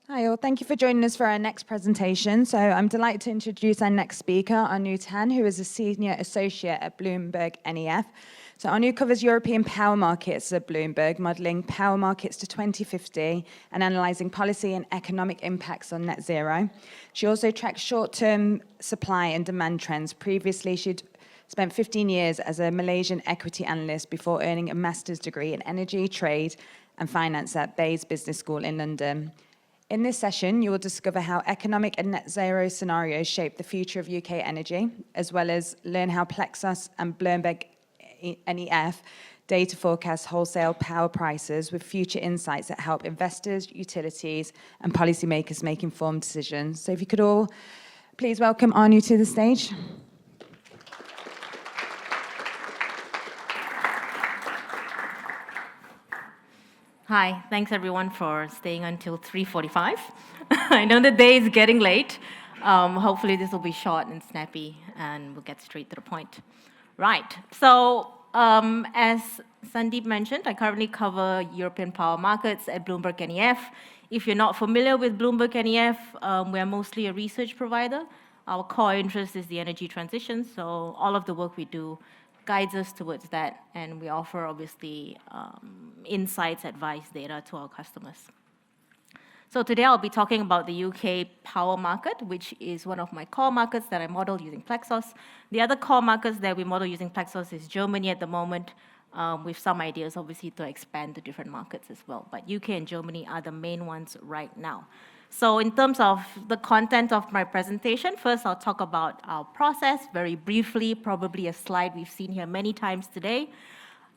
Hi all, thank you for joining us for our next presentation. So I'm delighted to introduce our next speaker, Anu Tan, who is a Senior Associate at BloombergNEF. So Anu covers European power markets at Bloomberg, modelling power markets to 2050 and analysing policy and economic impacts on net zero. She also tracks short-term supply and demand trends. Previously, she'd spent 15 years as a Malaysian equity analyst before earning a master's degree in energy, trade and finance at Bayes Business School in London. In this session, you will discover how economic and net zero scenarios shape the future of UK energy, as well as learn how PLEXOS and BloombergNEF data forecast wholesale power prices with future insights that help investors, utilities, and policymakers make informed decisions. So if you could all please welcome Anu to the stage. Hi, thanks everyone for staying until 3:45. I know the day is getting late. Hopefully this will be short and snappy and we'll get straight to the point. Right, so as Sandeep mentioned, I currently cover European power markets at BloombergNEF. If you're not familiar with BloombergNEF, we're mostly a research provider. Our core interest is the energy transition, so all of the work we do guides us towards that, and we offer, obviously, insights, advice, data to our customers. So today I'll be talking about the UK power market, which is one of my core markets that I model using PLEXOS. The other core markets that we model using PLEXOS is Germany at the moment, with some ideas, obviously, to expand to different markets as well. But UK and Germany are the main ones right now. So in terms of the content of my presentation, first I'll talk about our process very briefly, probably a slide we've seen here many times today.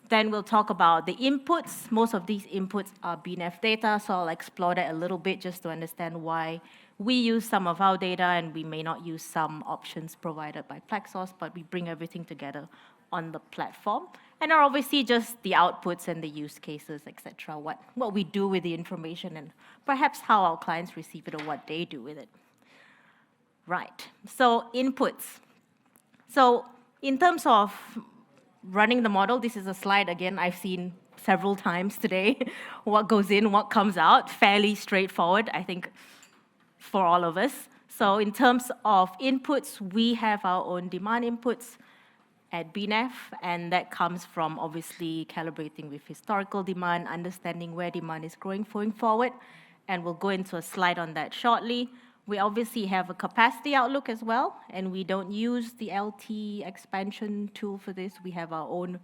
Then we'll talk about the inputs. Most of these inputs are BNEF data, so I'll explore that a little bit just to understand why we use some of our data and we may not use some options provided by PLEXOS, but we bring everything together on the platform. And are obviously just the outputs and the use cases, etc. What we do with the information and perhaps how our clients receive it or what they do with it. Right, so inputs. So in terms of running the model, this is a slide, again, I've seen several times today. What goes in, what comes out, fairly straightforward, I think, for all of us. So in terms of inputs, we have our own demand inputs at BNEF, and that comes from obviously calibrating with historical demand, understanding where demand is growing forward, and we'll go into a slide on that shortly. We obviously have a capacity outlook as well, and we don't use the LT expansion tool for this. We have our own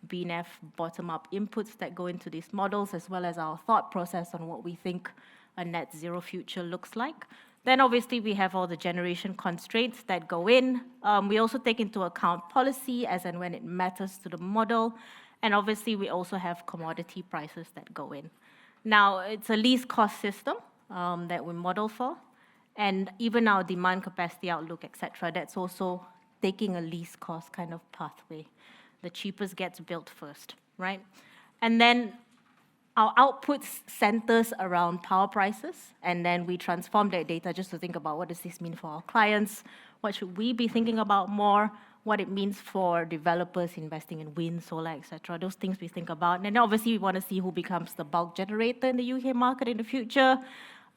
BNEF bottom-up inputs that go into these models, as well as our thought process on what we think a net zero future looks like. Then obviously we have all the generation constraints that go in. We also take into account policy as and when it matters to the model. And obviously we also have commodity prices that go in. Now it's a least cost system that we model for. And even our demand capacity outlook, etc., that's also taking a least cost kind of pathway. The cheapest gets built first, right? And then our outputs centers around power prices, and then we transform that data just to think about what does this mean for our clients, what should we be thinking about more, what it means for developers investing in wind, solar, etc. Those things we think about. And then obviously we want to see who becomes the bulk generator in the UK market in the future.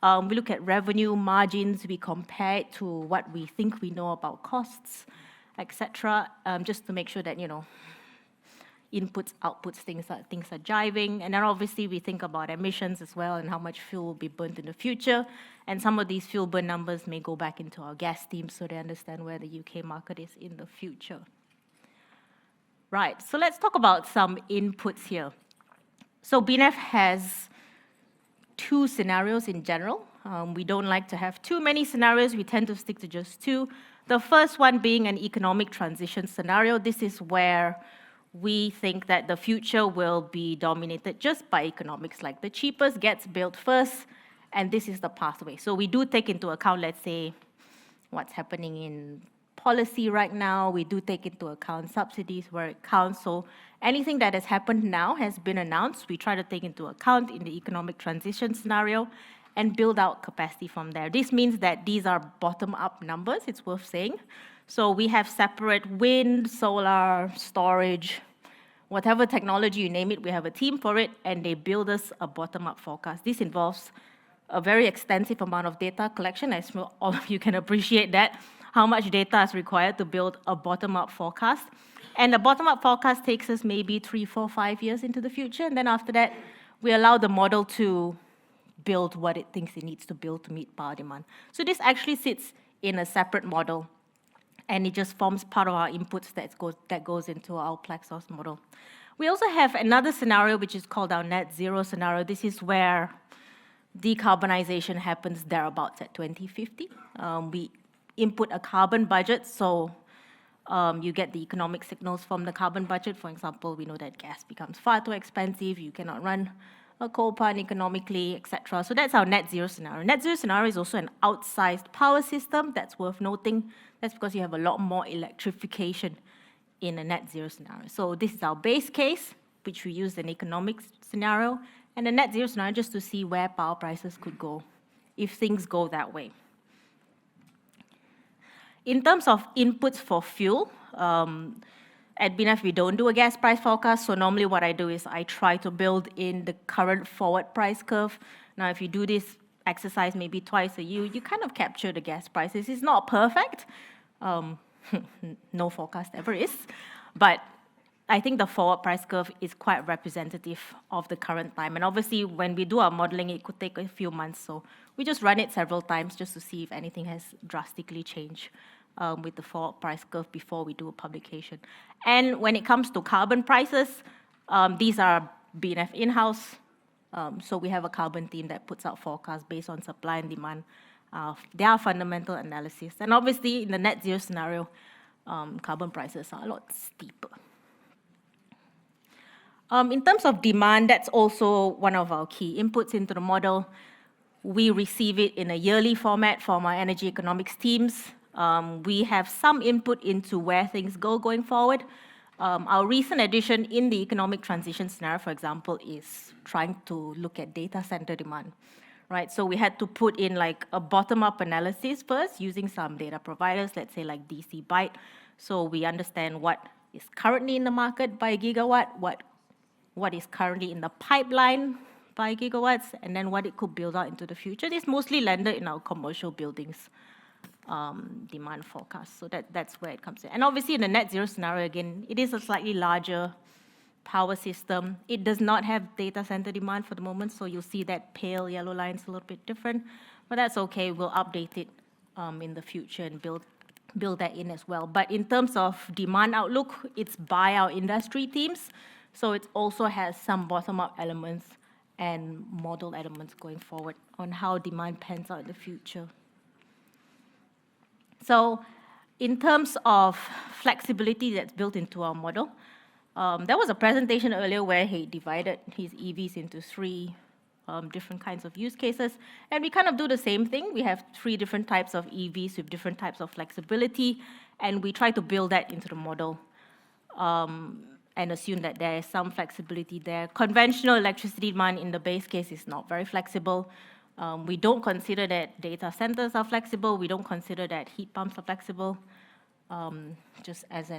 We look at revenue margins, we compare it to what we think we know about costs, etc., just to make sure that, you know, inputs, outputs, things are jiving. And then obviously we think about emissions as well and how much fuel will be burnt in the future. And some of these fuel burn numbers may go back into our gas teams so they understand where the UK market is in the future. Right, so let's talk about some inputs here. So BNEF has two scenarios in general. We don't like to have too many scenarios. We tend to stick to just two. The first one being an economic transition scenario. This is where we think that the future will be dominated just by economics, like the cheapest gets built first, and this is the pathway. So we do take into account, let's say, what's happening in policy right now. We do take into account subsidies where it counts. So anything that has happened now has been announced. We try to take into account in the economic transition scenario and build out capacity from there. This means that these are bottom-up numbers, it's worth saying. So we have separate wind, solar, storage, whatever technology you name it, we have a team for it, and they build us a bottom-up forecast. This involves a very extensive amount of data collection, as all of you can appreciate that, how much data is required to build a bottom-up forecast. And the bottom-up forecast takes us maybe 3, 4, 5 years into the future, and then after that, we allow the model to build what it thinks it needs to build to meet power demand. So this actually sits in a separate model, and it just forms part of our inputs that goes into our PLEXOS model. We also have another scenario, which is called our net zero scenario. This is where decarbonization happens thereabouts at 2050. We input a carbon budget, so you get the economic signals from the carbon budget. For example, we know that gas becomes far too expensive, you cannot run a coal plant economically, etc. So that's our net zero scenario. Net zero scenario is also an outsized power system. That's worth noting. That's because you have a lot more electrification in a net zero scenario. So this is our base case, which we use an economic scenario, and a net zero scenario just to see where power prices could go if things go that way. In terms of inputs for fuel, at BNEF we don't do a gas price forecast, so normally what I do is I try to build in the current forward price curve. Now if you do this exercise maybe twice a year, you kind of capture the gas prices. It's not perfect, no forecast ever is, but I think the forward price curve is quite representative of the current time. And obviously, when we do our modeling, it could take a few months. So we just run it several times just to see if anything has drastically changed with the forward price curve before we do a publication. And when it comes to carbon prices, these are BNEF in-house. So we have a carbon team that puts out forecasts based on supply and demand. There are fundamental analysis. And obviously, in the net zero scenario, carbon prices are a lot steeper. In terms of demand, that's also one of our key inputs into the model. We receive it in a yearly format from our energy economics teams. We have some input into where things go going forward. Our recent addition in the economic transition scenario, for example, is trying to look at data center demand, right? So we had to put in like a bottom-up analysis first using some data providers, let's say like DC Byte. So we understand what is currently in the market by gigawatt, what is currently in the pipeline by gigawatts, and then what it could build out into the future. This mostly landed in our commercial buildings demand forecast. So that's where it comes in. And obviously in the net zero scenario, again, it is a slightly larger power system. It does not have data center demand for the moment, so you'll see that pale yellow line is a little bit different, but that's okay. We'll update it in the future and build that in as well. But in terms of demand outlook, it's by our industry teams. So it also has some bottom-up elements and model elements going forward on how demand pans out in the future. So in terms of flexibility that's built into our model, there was a presentation earlier where he divided his EVs into 3 different kinds of use cases. And we kind of do the same thing. We have 3 different types of EVs with different types of flexibility, and we try to build that into the model. And assume that there is some flexibility there. Conventional electricity demand in the base case is not very flexible. We don't consider that data centers are flexible. We don't consider that heat pumps are flexible, just as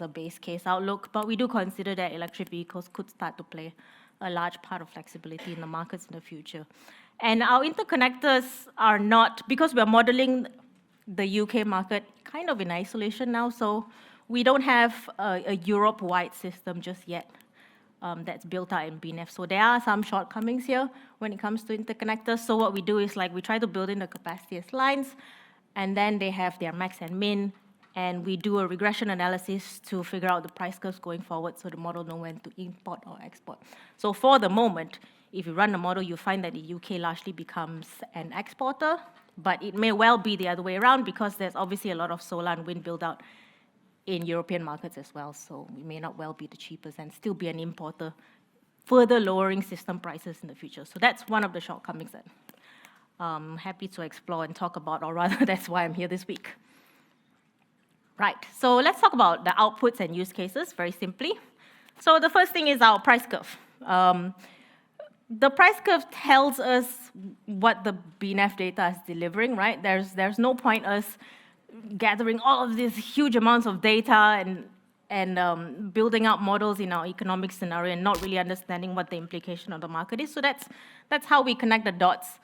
a base case outlook. But we do consider that electric vehicles could start to play a large part of flexibility in the markets in the future. And our interconnectors are not, because we're modeling the UK market kind of in isolation now, so we don't have a Europe-wide system just yet that's built out in BNEF. So there are some shortcomings here when it comes to interconnectors. So what we do is like we try to build in the capacity as lines, and then they have their max and min, and we do a regression analysis to figure out the price curves going forward so the model knows when to import or export. So for the moment, if you run the model, you find that the UK largely becomes an exporter, but it may well be the other way around because there's obviously a lot of solar and wind build out in European markets as well, so we may not well be the cheapest and still be an importer, further lowering system prices in the future. So that's one of the shortcomings that I'm happy to explore and talk about, or rather that's why I'm here this week. Right, so let's talk about the outputs and use cases very simply. So the first thing is our price curve. The price curve tells us what the BNEF data is delivering, right? There's no point us gathering all of these huge amounts of data and building out models in our economic scenario and not really understanding what the implication of the market is. So that's how we connect the dots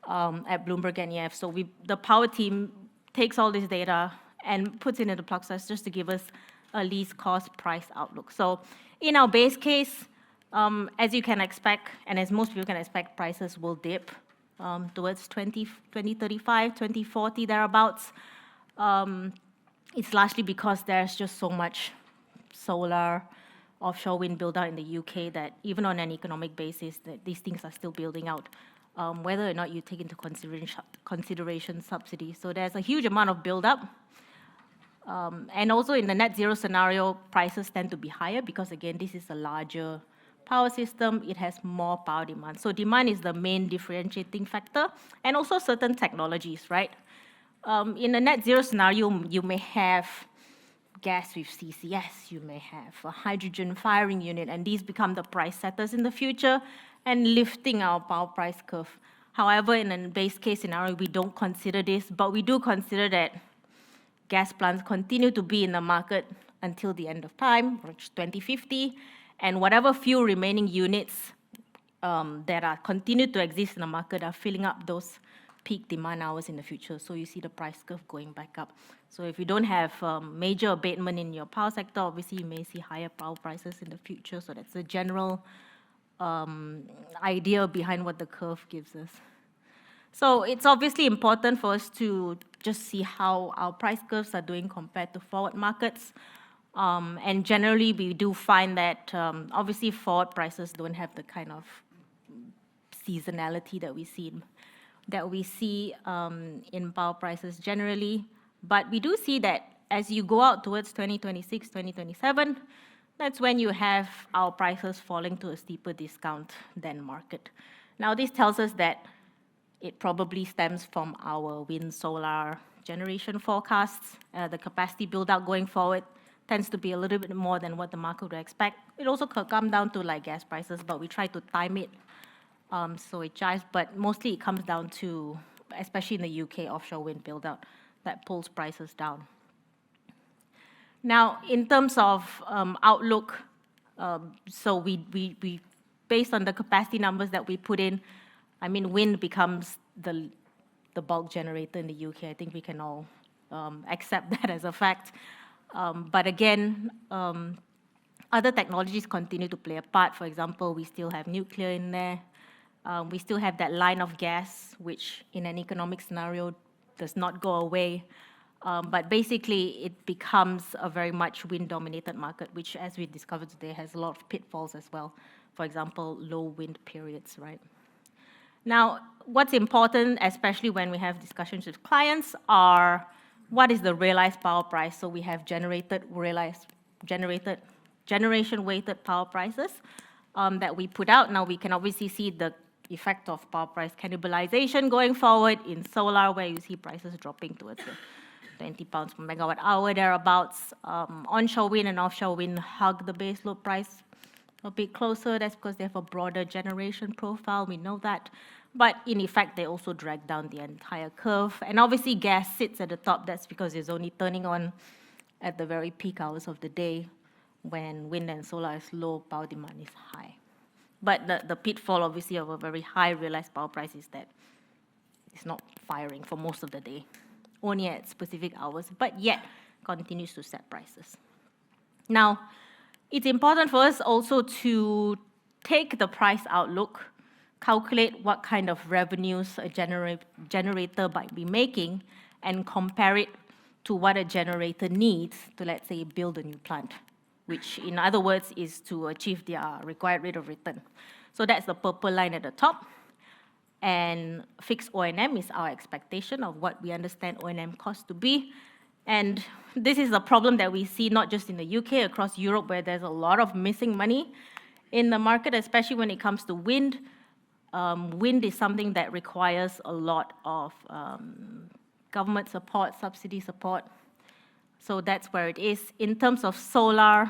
at BloombergNEF. So the power team takes all this data and puts it into PLEXOS just to give us a least cost price outlook. So in our base case, as you can expect, and as most people can expect, prices will dip towards 2035, 2040, thereabouts. It's largely because there's just so much solar, offshore wind build out in the UK that even on an economic basis, that these things are still building out, whether or not you take into consideration subsidies. So there's a huge amount of build up. And also in the net zero scenario, prices tend to be higher because, again, this is a larger power system. It has more power demand. So demand is the main differentiating factor, and also certain technologies, right? In a net zero scenario, you may have gas with CCS, you may have a hydrogen firing unit, and these become the price setters in the future and lifting our power price curve. However, in a base case scenario, we don't consider this, but we do consider that gas plants continue to be in the market until the end of time, which 2050, and whatever few remaining units that are continue to exist in the market are filling up those peak demand hours in the future. So you see the price curve going back up. So if you don't have major abatement in your power sector, obviously you may see higher power prices in the future. So that's the general idea behind what the curve gives us. So it's obviously important for us to just see how our price curves are doing compared to forward markets. And generally, we do find that obviously forward prices don't have the kind of seasonality that we see in power prices generally. But we do see that as you go out towards 2026, 2027, that's when you have our prices falling to a steeper discount than market. Now, this tells us that it probably stems from our wind solar generation forecasts. The capacity build out going forward tends to be a little bit more than what the market would expect. It also could come down to like gas prices, but we try to time it so it jives. But mostly it comes down to, especially in the UK, offshore wind build out that pulls prices down. Now, in terms of outlook, so we based on the capacity numbers that we put in, I mean, wind becomes the bulk generator in the UK. I think we can all accept that as a fact. But again, other technologies continue to play a part. For example, we still have nuclear in there. We still have that line of gas, which in an economic scenario does not go away. But basically, it becomes a very much wind-dominated market, which, as we discovered today, has a lot of pitfalls as well. For example, low wind periods, right? Now, what's important, especially when we have discussions with clients, are what is the realized power price? So we have generation-weighted power prices that we put out. Now, we can obviously see the effect of power price cannibalization going forward in solar, where you see prices dropping towards the 20 pounds per megawatt hour, thereabouts. Onshore wind and offshore wind hug the base load price a bit closer. That's because they have a broader generation profile. We know that. But in effect, they also drag down the entire curve. And obviously, gas sits at the top. That's because it's only turning on at the very peak hours of the day when wind and solar is low, power demand is high. But the pitfall, obviously, of a very high realized power price is that it's not firing for most of the day, only at specific hours, but yet continues to set prices. Now, it's important for us also to take the price outlook, calculate what kind of revenues a generator might be making, and compare it to what a generator needs to, let's say, build a new plant, which in other words is to achieve their required rate of return. So that's the purple line at the top. And fixed O&M is our expectation of what we understand O&M costs to be. And this is a problem that we see not just in the UK, across Europe, where there's a lot of missing money in the market, especially when it comes to wind. Wind is something that requires a lot of government support, subsidy support. So that's where it is. In terms of solar,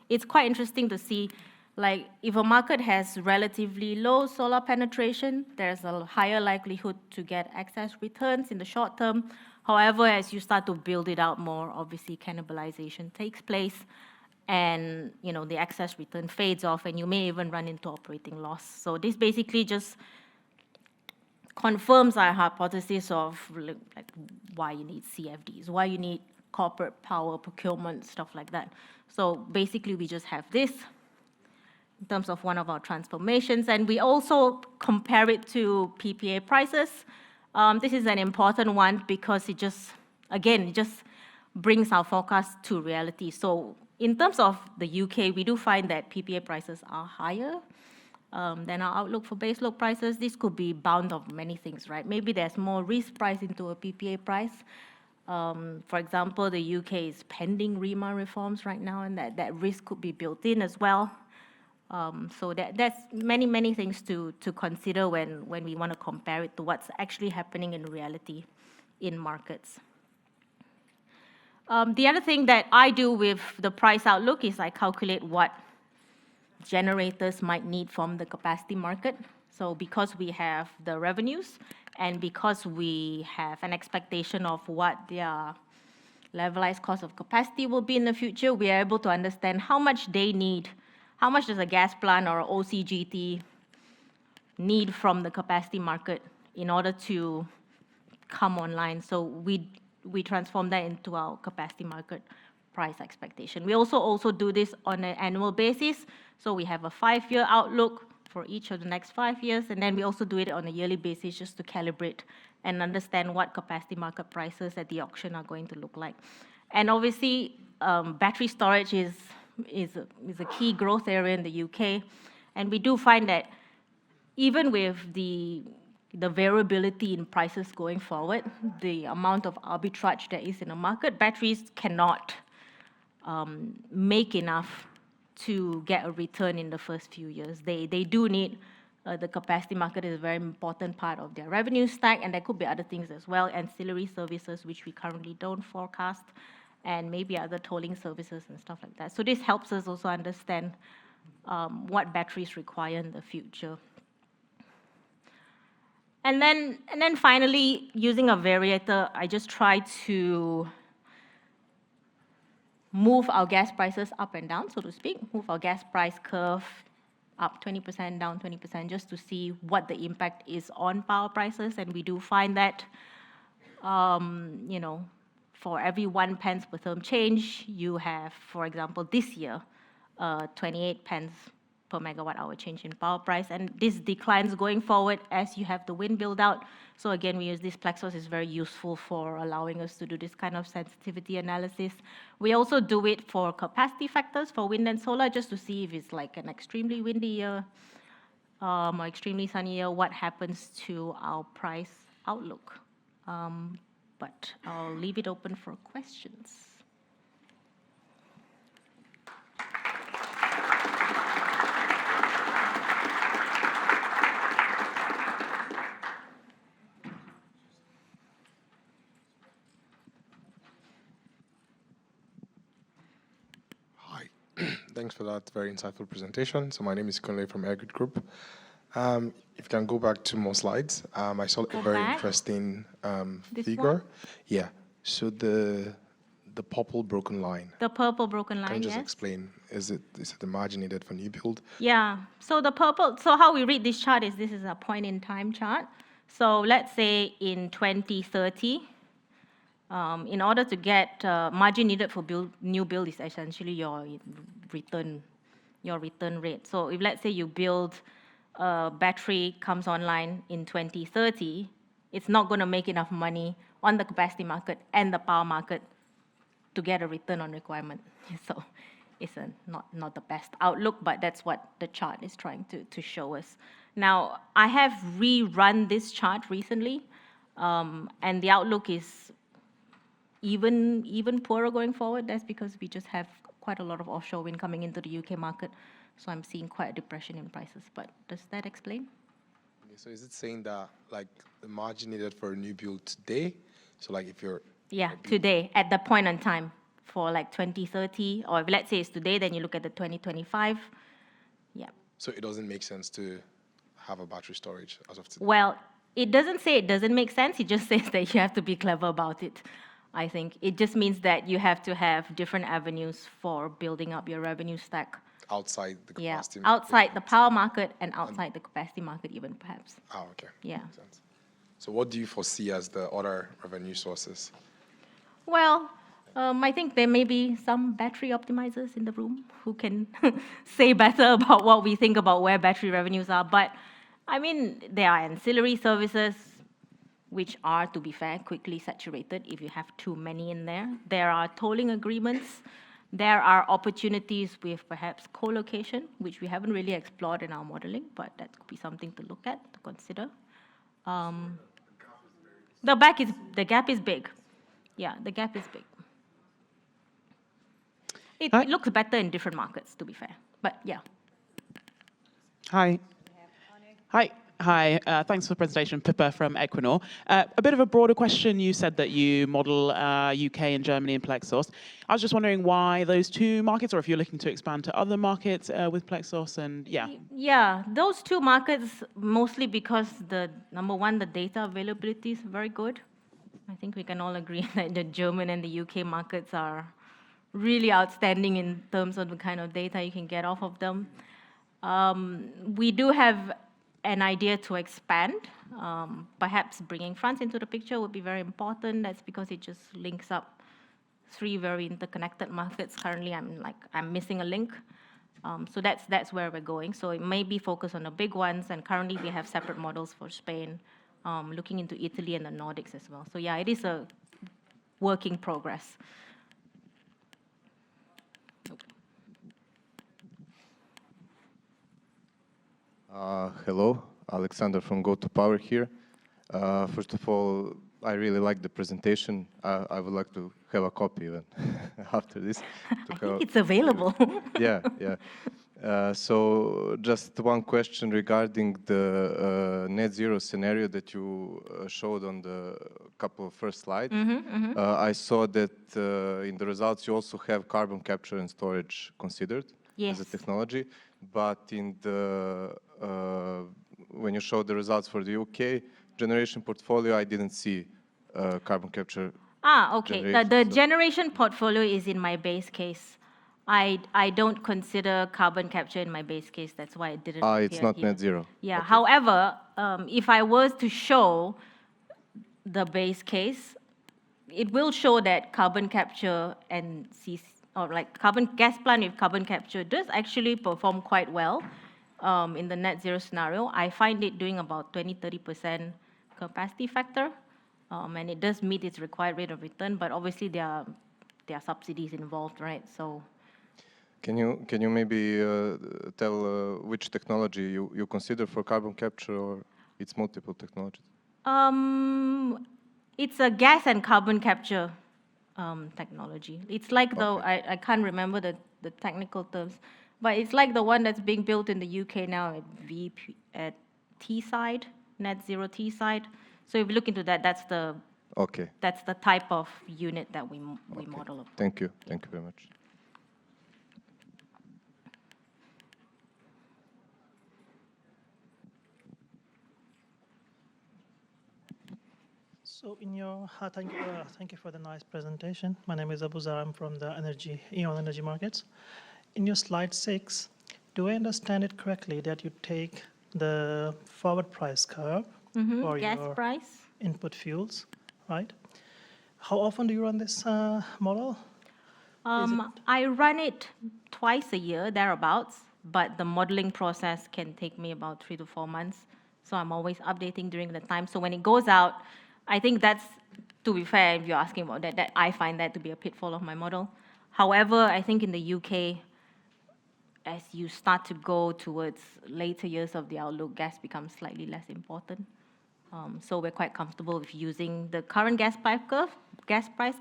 it's quite interesting to see, like, if a market has relatively low solar penetration, there's a higher likelihood to get excess returns in the short term. However, as you start to build it out more, obviously cannibalization takes place, and the excess return fades off, and you may even run into operating loss. So this basically just confirms our hypothesis of like why you need CFDs, why you need corporate power procurement, stuff like that. So basically, we just have this in terms of one of our transformations, and we also compare it to PPA prices. This is an important one because it just brings our forecast to reality. So in terms of the UK, we do find that PPA prices are higher than our outlook for baseload prices. This could be bound of many things, right? Maybe there's more risk priced into a PPA price. For example, the UK is pending REMA reforms right now, and that risk could be built in as well. So that's many things to consider when we want to compare it to what's actually happening in reality in markets. The other thing that I do with the price outlook is I calculate what generators might need from the capacity market. So because we have the revenues and because we have an expectation of what their levelized cost of capacity will be in the future, we are able to understand how much they need, how much does a gas plant or OCGT need from the capacity market in order to come online. So we transform that into our capacity market price expectation. We also do this on an annual basis. So we have a 5-year outlook for each of the next 5 years, and then we also do it on a yearly basis just to calibrate and understand what capacity market prices at the auction are going to look like. And obviously, battery storage is a key growth area in the UK, and we do find that even with the variability in prices going forward, the amount of arbitrage there is in the market, batteries cannot make enough to get a return in the first few years. They do need, the capacity market is a very important part of their revenue stack, and there could be other things as well, ancillary services, which we currently don't forecast, and maybe other tolling services and stuff like that. So this helps us also understand what batteries require in the future. And then finally, using a variator, I just try to move our gas prices up and down, so to speak, move our gas price curve up 20%, down 20%, just to see what the impact is on power prices. And we do find that, for every 1 pence per therm change, you have, for example, this year, 28 pence per megawatt hour change in power price, and this declines going forward as you have the wind build out. So again, we use this PLEXOS, is very useful for allowing us to do this kind of sensitivity analysis. We also do it for capacity factors for wind and solar, just to see if it's like an extremely windy year or extremely sunny year, what happens to our price outlook. But I'll leave it open for questions. Thanks for that very insightful presentation. So my name is Kunle from Airgrid Group. If you can go back 2 more slides, I saw a very interesting figure. One? Yeah. So the purple broken line. The purple broken line, Can you just yes. explain? Is it the margin needed for new build? Yeah. So the purple. So how we read this chart is this is a point in time chart. So let's say in 2030. In order to get margin needed for new build is essentially your return rate. So if let's say you build a battery comes online in 2030, it's not going to make enough money on the capacity market and the power market to get a return on requirement. So it's not the best outlook, but that's what the chart is trying to show us. Now, I have rerun this chart recently, and the outlook is even poorer going forward. That's because we just have quite a lot of offshore wind coming into the UK market. So I'm seeing quite a depression in prices. But does that explain? Okay, so is it saying that like the margin needed for a new build today? So like if you're... Yeah, today, at the point in time for like 2030, or if let's say it's today, then you look at the 2025. Yeah. So it doesn't make sense to have a battery storage as of today? Well, it doesn't say it doesn't make sense. It just says that you have to be clever about it. I think it just means that you have to have different avenues for building up your revenue stack. Outside the capacity market. Outside the power market and outside the capacity market even, perhaps. Oh, okay. Yeah. Makes sense. So what do you foresee as the other revenue sources? Well, I think there may be some battery optimizers in the room who can say better about what we think about where battery revenues are. But I mean, there are ancillary services, which are, to be fair, quickly saturated if you have too many in there. There are tolling agreements. There are opportunities with perhaps co-location, which we haven't really explored in our modeling, but that could be something to look at, to consider. The gap is big. Yeah, the gap is big. It looks better in different markets, to be fair. But yeah. Hi. Hi. Thanks for the presentation. Pippa from Equinor. A bit of a broader question. You said that you model UK and Germany in PLEXOS. I was just wondering why those two markets, or if you're looking to expand to other markets with PLEXOS, and yeah. Yeah, those two markets, mostly because number one, the data availability is very good. I think we can all agree that the German and the UK markets are really outstanding in terms of the kind of data you can get off of them. We do have an idea to expand. Perhaps bringing France into the picture would be very important. That's because it just links up three very interconnected markets. Currently, I'm missing a link. So that's where we're going. So it may be focused on the big ones, and currently we have separate models for Spain, looking into Italy and the Nordics as well. So yeah, it is a work in progress. Hello, Alexander from Go to Power here. First of all, I really like the presentation. I would like to have a copy even after this. I think it's available. Yeah. So just one question regarding the net zero scenario that you showed on the couple of first slides. I saw that in the results you also have carbon capture and storage considered as a technology, but in the when you showed the results for the UK generation portfolio, I didn't see carbon capture. Okay. The generation portfolio is in my base case. I don't consider carbon capture in my base case. That's why it didn't appear it's not here. net zero. Yeah. Okay. However, if I was to show the base case, it will show that carbon capture and carbon gas plant with carbon capture does actually perform quite well in the net zero scenario. I find it doing about 20-30% capacity factor, and it does meet its required rate of return. But obviously there are subsidies involved, right? So. Can you maybe tell which technology you consider for carbon capture, or it's multiple technologies? It's a gas and carbon capture technology. It's like I can't remember the technical terms, but it's like the one that's being built in the UK now at Teesside, net zero Teesside. So if you look into that, that's the type of unit that we model. Thank you very much. So thank you for the nice presentation. My name is Abuzar. I'm from the Eon Energy Markets. In your slide 6, do I understand it correctly that you take the forward price curve for gas your price input fuels, right? How often do you run this model? I run it twice a year, thereabouts, but the modeling process can take me about 3 to 4 months. So I'm always updating during the time. So when it goes out, I think that's, to be fair, if you're asking about that I find that to be a pitfall of my model. However, I think in the UK, as you start to go towards later years of the outlook, gas becomes slightly less important. So we're quite comfortable with using the current gas price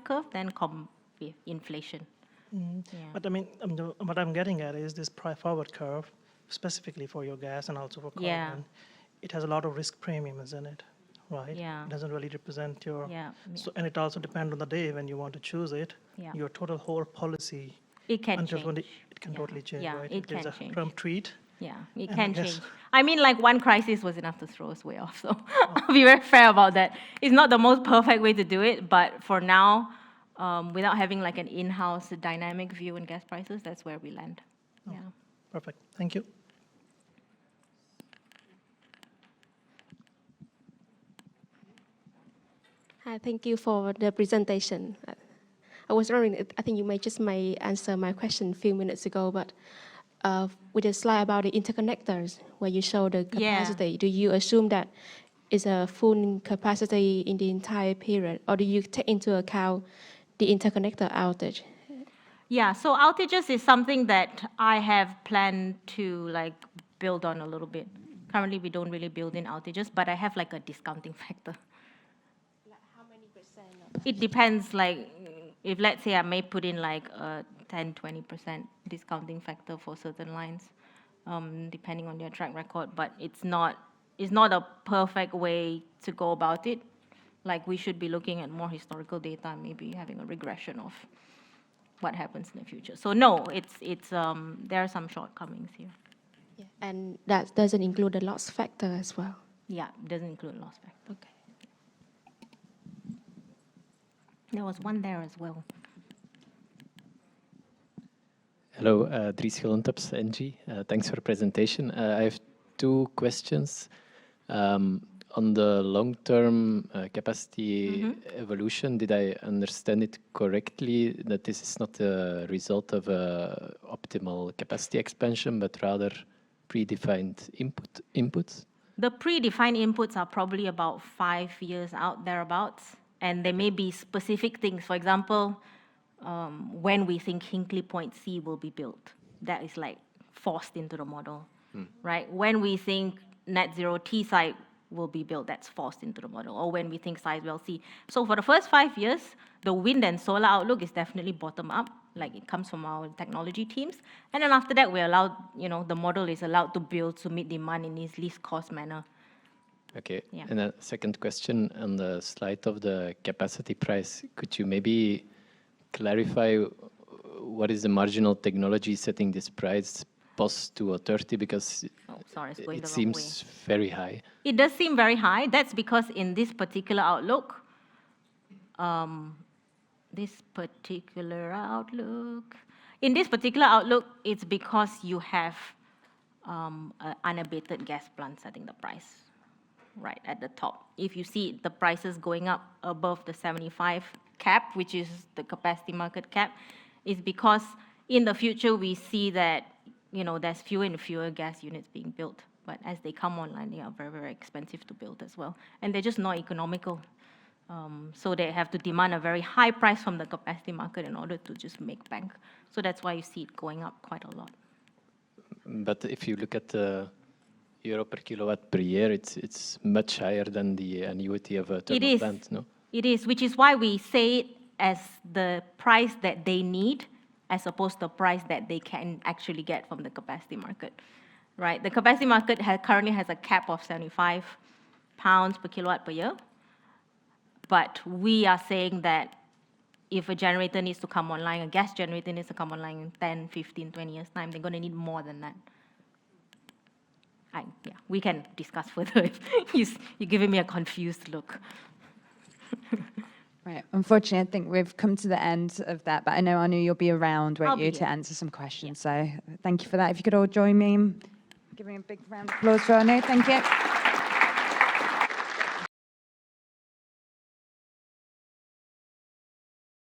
curve, then with inflation. Yeah. But I mean, what I'm getting at is this forward curve, specifically for your gas and also for carbon. Yeah. It has a lot of risk premiums in it, right? Yeah. It doesn't really represent your. Yeah. So, and it also depends on the day when you want to choose it. Yeah. Your total whole policy. It can change. It can totally change, Yeah, right? it can is a change. Trump tweet. Yeah, it And can I guess- change. I mean, like one crisis was enough to throw us way off. So I'll be very fair about that. It's not the most perfect way to do it, but for now, without having like an in-house dynamic view in gas prices, that's where we land. Yeah. Perfect. Thank you. Hi, thank you for the presentation. I was wondering, I think you may answer my question a few minutes ago, but with the slide about the interconnectors, where you show the capacity, do you assume that is a full capacity in the entire period, or do you take into account the interconnector outage? Yeah, so outages is something that I have planned to like build on a little bit. Currently, we don't really build in outages, but I have like a discounting factor. Like how many %? It depends, like, if let's say I may put in like a 10-20% discounting factor for certain lines, depending on their track record, but it's not a perfect way to go about it. Like, we should be looking at more historical data and maybe having a regression of what happens in the future. So no, there are some shortcomings here. Yeah. And that doesn't include the loss factor as well? Yeah, it doesn't include loss factor. Okay. There was one there as well. Hello, Dries Gullentups, NG. Thanks for the presentation. I have two questions. On the long-term capacity evolution, did I understand it correctly that this is not a result of optimal capacity expansion, but rather predefined inputs? The predefined inputs are probably about 5 years out, thereabouts, and there may be specific things. For example, when we think Hinkley Point C will be built, that is like forced into the model, right? When we think net zero T site will be built, that's forced into the model, or when we think Sizewell C. So for the first 5 years, the wind and solar outlook is definitely bottom up, like it comes from our technology teams. And then after that, we're allowed, the model is allowed to build to meet demand in its least cost manner. Okay, Yeah. and a second question on the slide of the capacity price. Could you maybe clarify what is the marginal technology setting this price post 2030? Because it seems very high. It does seem very high. That's because in this particular outlook, it's because you have unabated gas plant setting the price right at the top. If you see the prices going up above the 75 cap, which is the capacity market cap, is because in the future we see that there's fewer and fewer gas units being built. But as they come online, they are very, very expensive to build as well. And they're just not economical. So they have to demand a very high price from the capacity market in order to just make bank. So that's why you see it going up quite a lot. But if you look at the euro per kilowatt per year, it's much higher than the annuity of a thermal plant, no? It is, which is why we say it as the price that they need, as opposed to the price that they can actually get from the capacity market, right? The capacity market currently has a cap of 75 pounds per kilowatt per year. But we are saying that if a generator needs to come online, a gas generator needs to come online in 10, 15, 20 years' time, they're going to need more than that. Yeah, we can discuss further if you're giving me a confused look. Right. Unfortunately, I think we've come to the end of that, but I know, Anu, you'll be around, won't you, to answer some questions. So thank you for that. If you could all join me in giving a big round of applause for Anu. Thank you.